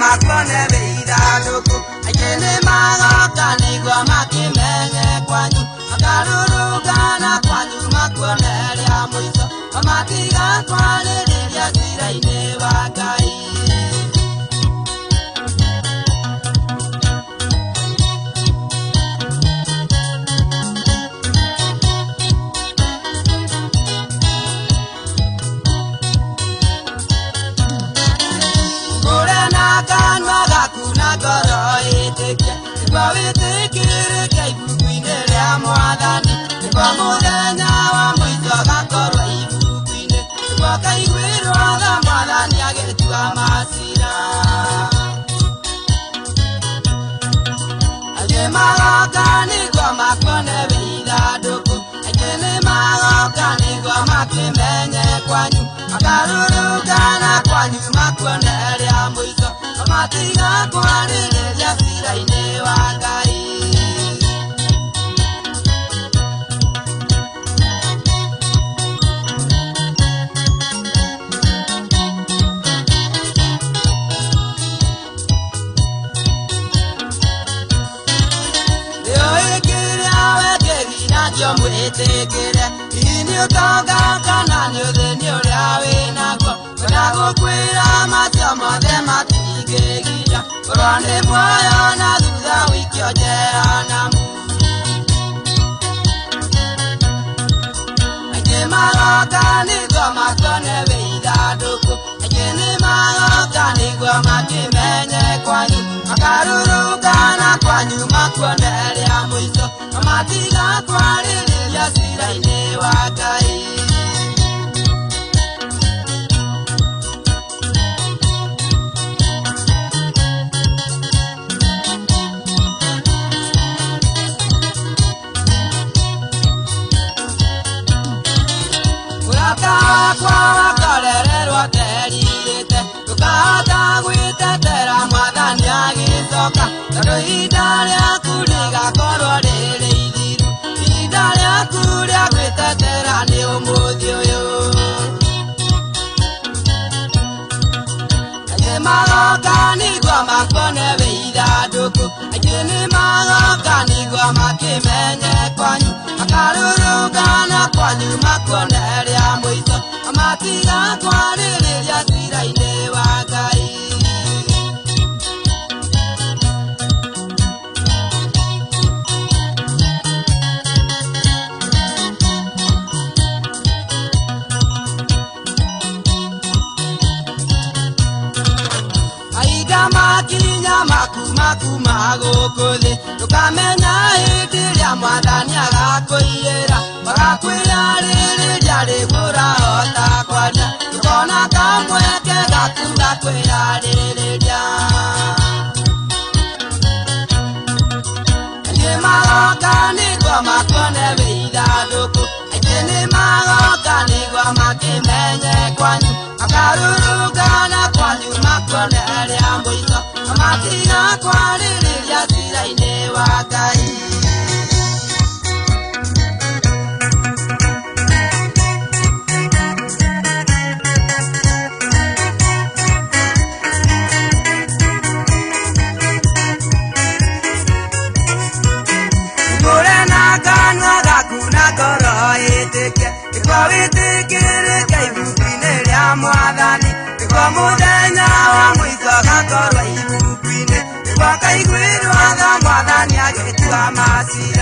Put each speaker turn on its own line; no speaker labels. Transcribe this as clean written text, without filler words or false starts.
makone beida doko ajene magoka nigwa makimenye kwanyu akarurugana kwanyu makone ria muico amatiga kwaririria cira-ini wa Ngai Kwa witikiri kia ibuku-ini ria Mwathani Kwa muthenya wa muico gakorwo ibuku-ini Kwa kaiguirwo tha Mwathani agitua macira Angĩ magoka nĩguo makone ithandũkũ Angĩ nĩmagoka nĩguo makimenye kwanyu Makarurungana kwanyu makuone ria muico Amatiga kwarĩrĩria cira-ini wa Ngai Nĩkĩo mwĩtĩkĩre ini ũtonga kana nĩ ũthĩni ũrĩa wĩnaguo kwenda gũkwĩra macio mothe matingĩgiria korwo nĩ muoyo na thutha wikio jehanamu aingĩ magoka nĩguo makone ithandũkũ aingĩ nĩmagoka nĩguo makimenye kwanyu makarurungana kwanyu makuone ria muico amatiga kwarĩrĩria cira-ini wa Ngai mũrata wakwa wakorererwo terirĩte ndũkahota gwĩtetera Mwathani agĩcoka tondũ ihinda rĩaku rĩgakorwo rĩrĩ ithiru ihinda rĩaku rĩa gwĩtetera nĩ ũmũthĩ ũyũ aingĩ magoka nĩguo makone ithandũkũ aingĩ nĩmagoka nĩguo makimenye kwanyu makarurungana kwanyu makuone ria muico amatiga kwarĩrĩria cira-ini wa Ngai makinya makuma gũkũ thĩ ndũkamenya hĩndĩ ĩrĩa Mwathani agakwĩyĩra agakwĩra rĩrĩria rĩgũrahota kwaria ũkona kamweke gaku gakwĩrarĩrĩria aingĩ magoka nĩguo makone ithandũkũ aingĩ nĩmagoka nĩguo makimenye kwanyu makarurungana kwanyu makuone ria muico amatiga kwarĩrĩria cira-ini wa Ngai ngũre na kanua gaku na ngoro ĩtĩkie nĩguo wĩtĩkĩrĩke ibuku-ini ria Mwathani nĩguo muthenya wa muico gakorwo ibuku-ini nĩguo kaiguirwo tha Mwathani agĩtua macira